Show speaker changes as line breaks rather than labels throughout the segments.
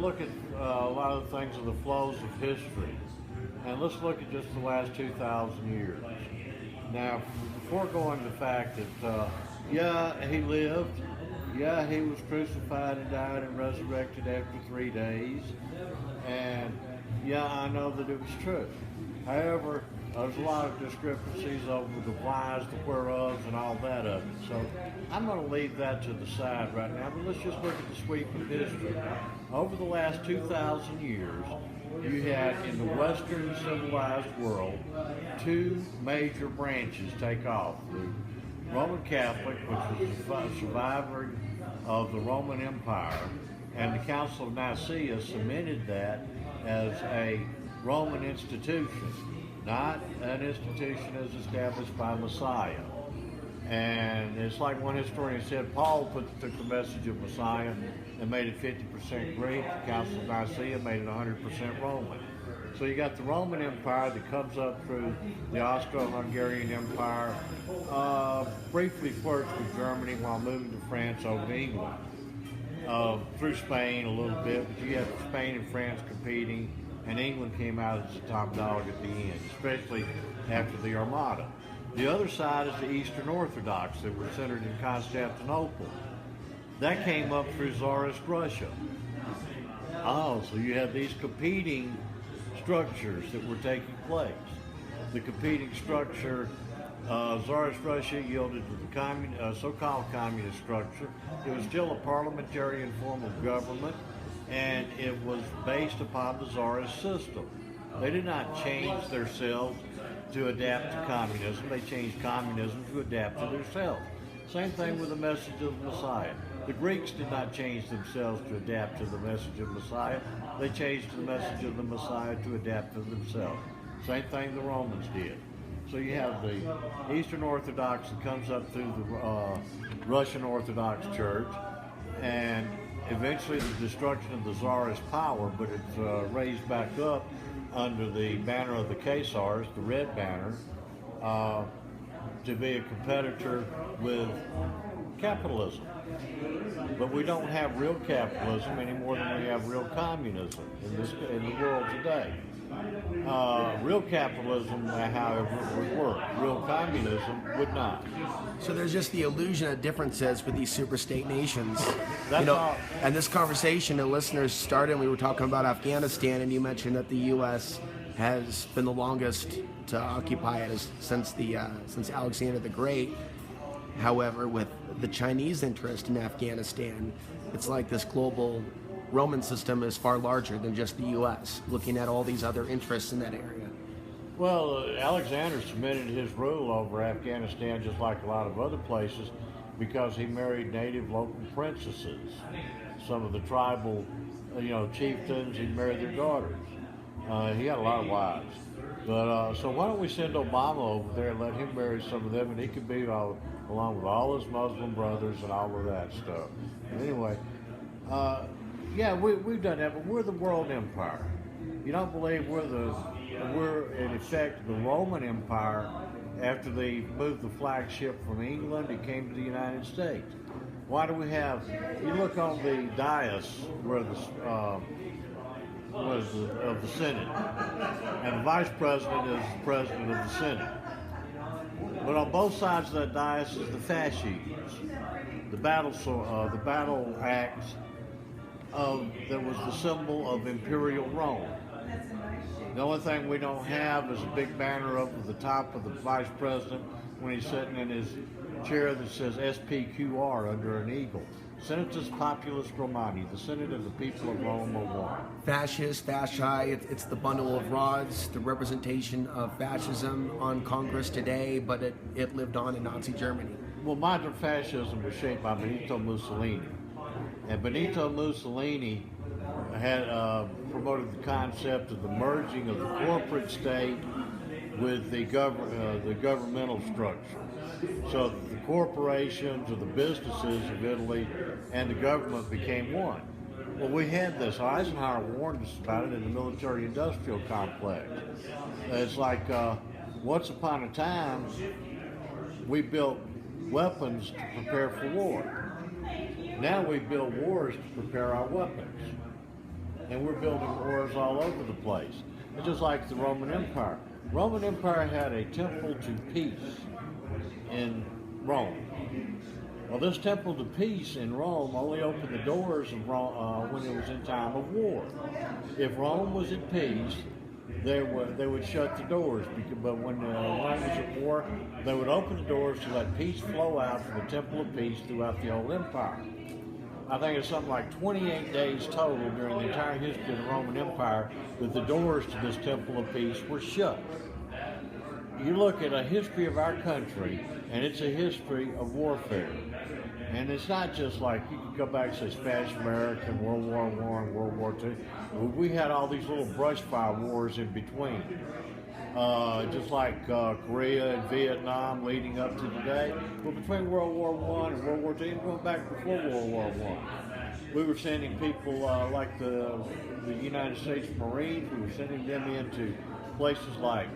look at a lot of the things of the flows of history, and let's look at just the last 2,000 years. Now, before going to the fact that, yeah, he lived, yeah, he was crucified and died and resurrected after 3 days, and yeah, I know that it was true. However, there's a lot of discrepancies over the whys, the whereofs, and all that of it. So I'm going to leave that to the side right now, but let's just look at the sweep of history. Over the last 2,000 years, you had in the Western civilized world two major branches take off. The Roman Catholic, which was the survivor of the Roman Empire, and the Council of Nicaea cemented that as a Roman institution, not an institution as established by Messiah. And it's like one historian said, Paul took the message of Messiah and made it 50% Greek. The Council of Nicaea made it 100% Roman. So you got the Roman Empire that comes up through the Austro-Hungarian Empire, briefly flirts with Germany while moving to France over to England. Through Spain a little bit, but you had Spain and France competing, and England came out as the top dog at the end, especially after the Armada. The other side is the Eastern Orthodox that were centered in Constantinople. That came up through Tsarist Russia. Oh, so you have these competing structures that were taking place. The competing structure, Tsarist Russia yielded to the so-called communist structure. It was still a parliamentarian form of government, and it was based upon the Tsarist system. They did not change themselves to adapt to communism. They changed communism to adapt to themselves. Same thing with the message of the Messiah. The Greeks did not change themselves to adapt to the message of Messiah. They changed the message of the Messiah to adapt to themselves. Same thing the Romans did. So you have the Eastern Orthodox that comes up through the Russian Orthodox Church, and eventually the destruction of the Tsarist power, but it's raised back up under the banner of the Khazars, the red banner, to be a competitor with capitalism. But we don't have real capitalism any more than we have real communism in the world today. Real capitalism, however, would work. Real communism would not.
So there's just the illusion of differences with these superstate nations.
That's all.
And this conversation, the listeners started, and we were talking about Afghanistan, and you mentioned that the U.S. has been the longest to occupy it since Alexander the Great. However, with the Chinese interest in Afghanistan, it's like this global Roman system is far larger than just the U.S., looking at all these other interests in that area.
Well, Alexander cemented his rule over Afghanistan just like a lot of other places because he married native local princesses. Some of the tribal, chieftains, he married their daughters. He had a lot of wives. But so why don't we send Obama over there and let him marry some of them, and he could be along with all his Muslim brothers and all of that stuff. But anyway, yeah, we've done that, but we're the world empire. You don't believe we're in effect the Roman Empire after they moved the flagship from England and came to the United States. Why do we have, you look on the dais where of the Senate, and the vice president is the president of the Senate. But on both sides of that dais is the fasces, the battle axe that was the symbol of Imperial Rome. The only thing we don't have is a big banner up at the top of the vice president when he's sitting in his chair that says SPQR under an eagle. Senatus Populus Romani, the Senate of the people of Rome are one.
Fascist, fasci, it's the bundle of rods, the representation of fascism on Congress today, but it lived on in Nazi Germany.
Well, modern fascism was shaped by Benito Mussolini. And Benito Mussolini had promoted the concept of the merging of the corporate state with the governmental structure. So the corporations or the businesses of Italy and the government became one. Well, we had this. Eisenhower warned us about it in the military-industrial complex. It's like once upon a time, we built weapons to prepare for war. Now we build wars to prepare our weapons. and we're building wars all over the place. It's just like the Roman Empire. Roman Empire had a temple to peace in Rome. Well, this temple to peace in Rome only opened the doors of Rome, when it was in time of war. If Rome was at peace, they would shut the doors. But when Rome was at war, they would open the doors to let peace flow out from the temple of peace throughout the whole empire. I think it's something like 28 days total during the entire history of the Roman Empire that the doors to this temple of peace were shut. You look at a history of our country, and it's a history of warfare. And it's not just like, you could go back to Spanish American, World War I, and World War II. We had all these little brush fire wars in between. Just like Korea and Vietnam leading up to today. But between World War I and World War II, going back before World War I, we were sending people like the United States Marines. We were sending them into places like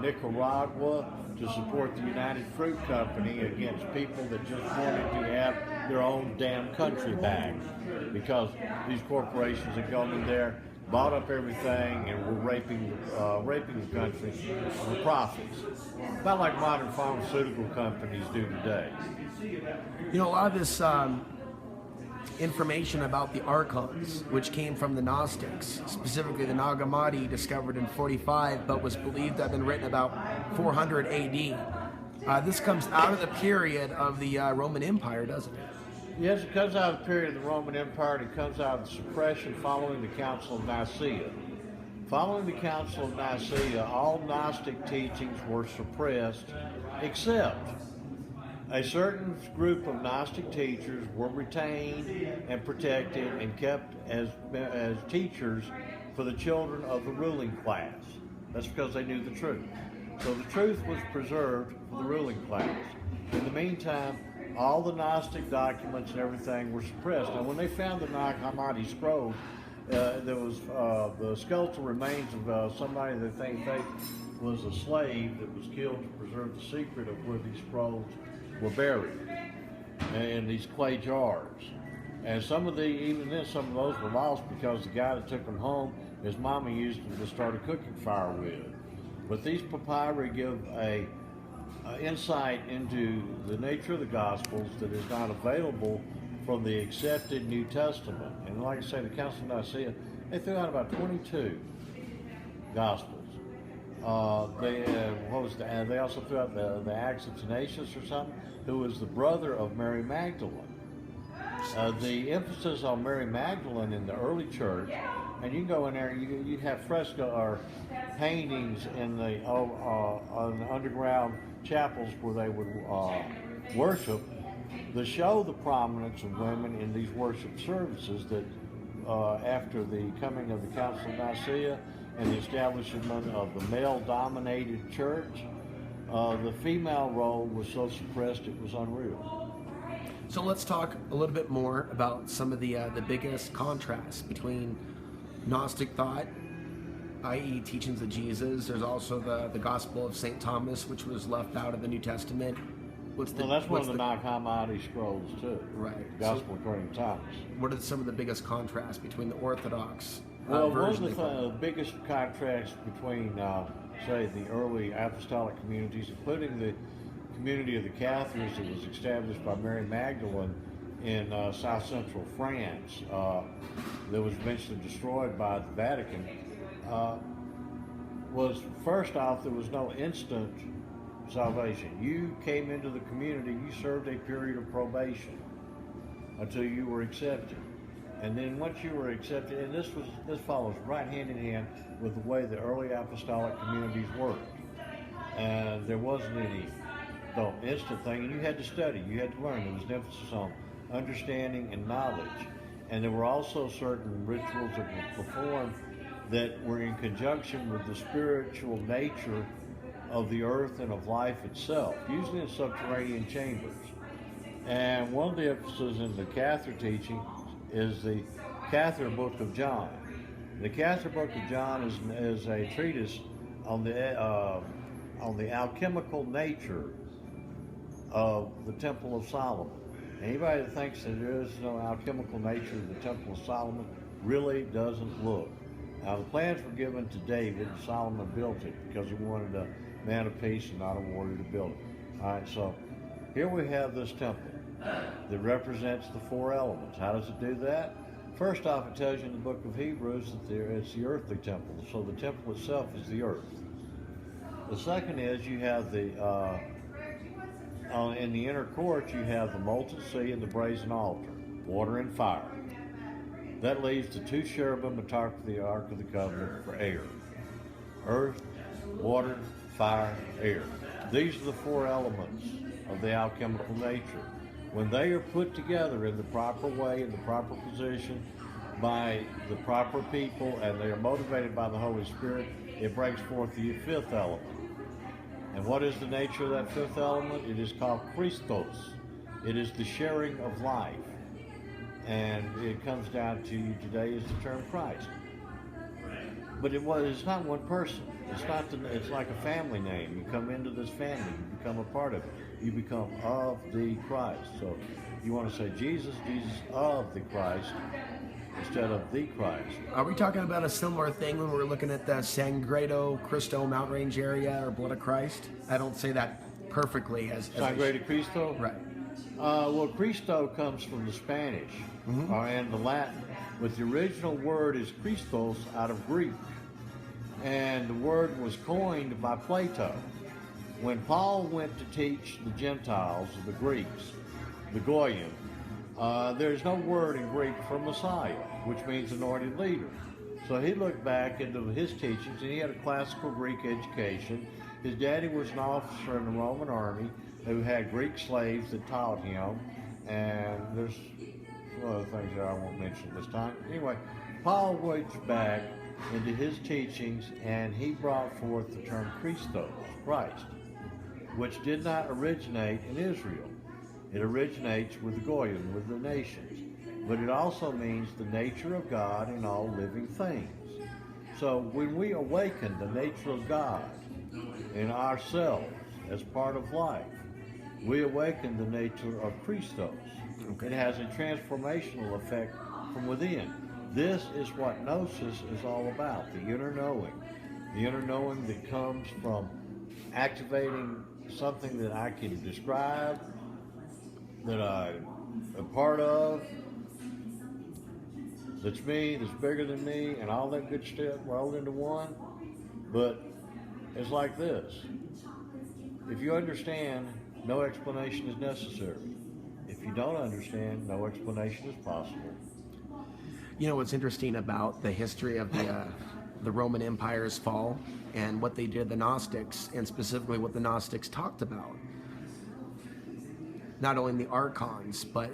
Nicaragua to support the United Fruit Company against people that just wanted to have their own damn country back, because these corporations had gone in there, bought up everything, and were raping the country for profits. About like modern pharmaceutical companies do today.
You know, a lot of this information about the archons, which came from the Gnostics, specifically the Nag Hammadi, discovered in 45, but was believed to have been written about 400 AD. This comes out of the period of the Roman Empire, doesn't it?
Yes, it comes out of the period of the Roman Empire, and it comes out of the suppression following the Council of Nicaea. Following the Council of Nicaea, all Gnostic teachings were suppressed, except a certain group of Gnostic teachers were retained and protected and kept as teachers for the children of the ruling class. That's because they knew the truth. So the truth was preserved for the ruling class. In the meantime, all the Gnostic documents and everything were suppressed. Now, when they found the Nag Hammadi scrolls, there was the skeletal remains of somebody that they think was a slave that was killed to preserve the secret of where these scrolls were buried in these clay jars. And some of those were lost because the guy that took them home, his mama used them to start a cooking fire with. But these papyri give a insight into the nature of the Gospels that is not available from the accepted New Testament. And like I say, the Council of Nicaea, they threw out about 22 Gospels. They also threw out the Acts of Athanasius or something, who was the brother of Mary Magdalene. The emphasis on Mary Magdalene in the early church, and you can go in there, you have fresco or paintings in the underground chapels where they would worship, that show the prominence of women in these worship services that after the coming of the Council of Nicaea and the establishment of the male-dominated church, the female role was so suppressed it was unreal.
So let's talk a little bit more about some of the biggest contrasts between Gnostic thought, i.e. teachings of Jesus. There's also the Gospel of St. Thomas, which was left out of the New Testament.
That's one of the Nag Hammadi scrolls too.
Right.
Gospel according to Thomas.
What are some of the biggest contrasts between the Orthodox
Well, one
version
of the biggest contrasts between, say, the early apostolic communities, including the community of the Catholics that was established by Mary Magdalene in south central France, that was eventually destroyed by the Vatican, was first off, there was no instant salvation. You came into the community, you served a period of probation until you were accepted. And then once you were accepted, and this follows right hand in hand with the way the early apostolic communities worked. And there wasn't any instant thing, and you had to study, you had to learn. There was an emphasis on understanding and knowledge. And there were also certain rituals that were performed that were in conjunction with the spiritual nature of the earth and of life itself, usually in subterranean chambers. And one of the emphases in the Catholic teaching is the Catholic Book of John. The Catholic Book of John is a treatise on the alchemical nature of the Temple of Solomon. Anybody that thinks that there is no alchemical nature of the Temple of Solomon, really doesn't look. Now, the plans were given to David, and Solomon built it because he wanted a man of peace and not a warrior to build it. All right, so here we have this temple that represents the four elements. How does it do that? First off, it tells you in the book of Hebrews that it's the earthly temple, so the temple itself is the earth. The second is you have the in the inner court you have the molten sea and the brazen altar, water and fire. That leaves the two cherubim atop the Ark of the Covenant for air. Earth, water, fire, air. These are the four elements of the alchemical nature. When they are put together in the proper way, in the proper position, by the proper people, and they are motivated by the Holy Spirit, it brings forth the fifth element. And what is the nature of that fifth element? It is called Christos. It is the sharing of life. And it comes down to today is the term Christ. But it's not one person. It's like a family name. You come into this family, you become a part of it. You become of the Christ. So you want to say Jesus of the Christ instead of the Christ.
Are we talking about a similar thing when we're looking at the Sangredo Cristo mountain range area or Blood of Christ? I don't say that perfectly as
Sangredo Cristo?
Right.
Well, Cristo comes from the Spanish and the Latin, but the original word is Christos out of Greek. And the word was coined by Plato. When Paul went to teach the Gentiles, the Greeks, the Goyim, there's no word in Greek for Messiah, which means anointed leader. So he looked back into his teachings, and he had a classical Greek education. His daddy was an officer in the Roman army who had Greek slaves that taught him, and there's some other things that I won't mention this time. Anyway, Paul reached back into his teachings, and he brought forth the term Christos, Christ, which did not originate in Israel. It originates with the Goyim, with the nations. But it also means the nature of God in all living things. So when we awaken the nature of God in ourselves as part of life, we awaken the nature of Christos. It has a transformational effect from within. This is what Gnosis is all about, the inner knowing. The inner knowing that comes from activating something that I can describe, that I'm a part of, that's me, that's bigger than me, and all that good stuff rolled into one. But it's like this. If you understand, no explanation is necessary. If you don't understand, no explanation is possible.
You know what's interesting about the history of the Roman Empire's fall and what they did, the Gnostics, and specifically what the Gnostics talked about? Not only the archons, but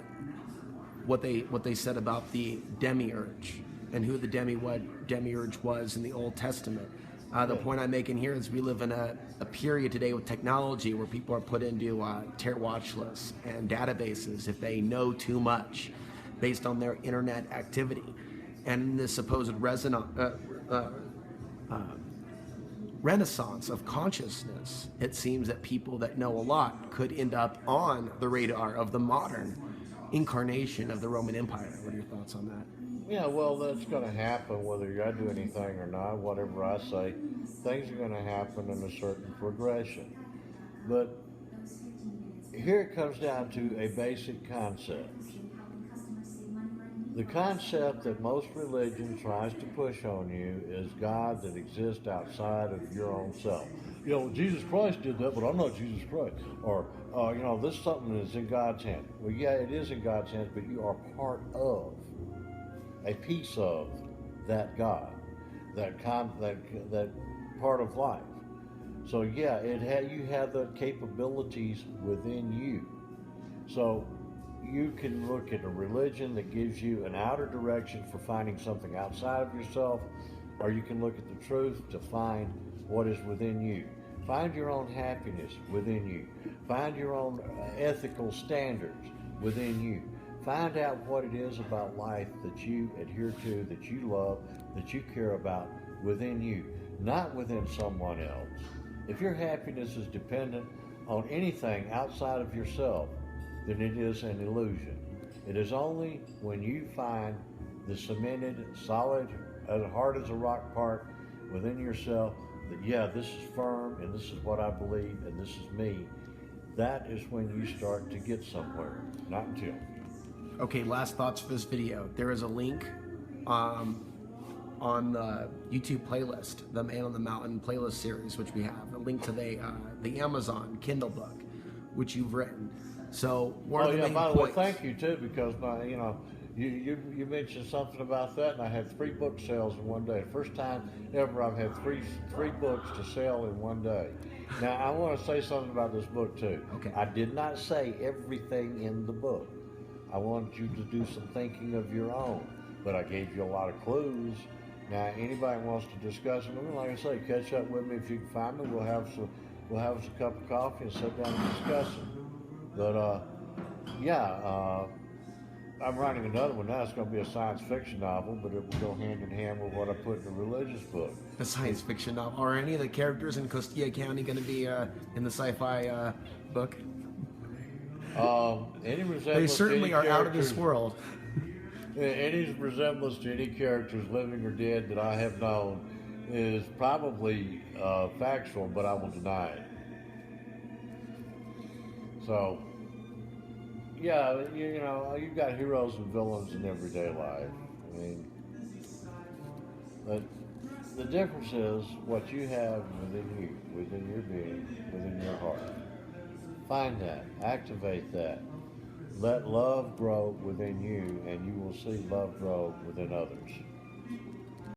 what they said about the demiurge and who the demiurge was in the Old Testament. The point I'm making here is we live in a period today with technology where people are put into Terror watch lists and databases if they know too much based on their internet activity. And this supposed renaissance of consciousness, it seems that people that know a lot could end up on the radar of the modern incarnation of the Roman Empire. What are your thoughts on that?
Yeah, well, that's going to happen whether I do anything or not. Whatever I say, things are going to happen in a certain progression. But here it comes down to a basic concept. The concept that most religion tries to push on you is God that exists outside of your own self. You know, Jesus Christ did that, but I'm not Jesus Christ. Or, this is something that's in God's hand. Well, yeah, it is in God's hands, but you are part of, a piece of that God, that part of life. So yeah, you have the capabilities within you. So you can look at a religion that gives you an outer direction for finding something outside of yourself, or you can look at the truth to find what is within you. Find your own happiness within you. Find your own ethical standards within you. Find out what it is about life that you adhere to, that you love, that you care about within you, not within someone else. If your happiness is dependent on anything outside of yourself, then it is an illusion. It is only when you find the cemented, solid, as hard as a rock part within yourself, that yeah, this is firm and this is what I believe and this is me, that is when you start to get somewhere. Not until.
Okay, last thoughts for this video. There is a link on the YouTube playlist, the Man on the Mountain playlist series, which we have, a link to the Amazon Kindle book, which you've written. So, what are the main
By the way,
points?
thank you too, because you mentioned something about that, and I had 3 book sales in one day. First time ever I've had three books to sell in one day. Now I want to say something about this book too.
Okay.
I did not say everything in the book. I wanted you to do some thinking of your own, but I gave you a lot of clues. Now anybody wants to discuss it with me, like I say, catch up with me if you can find me. We'll have us a cup of coffee and sit down and discuss it. But I'm writing another one now. It's going to be a science fiction novel, but it will go hand in hand with what I put in the religious book.
The science fiction novel. Are any of the characters in Costilla County going to be in the sci-fi book?
Any resemblance
They certainly
to
are
any
out of this
characters-
world.
Any resemblance to any characters, living or dead, that I have known is probably factual, but I will deny it. So, yeah, you've got heroes and villains in everyday life. I mean, but the difference is what you have within you, within your being, within your heart. Find that, activate that. Let love grow within you, and you will see love grow within others.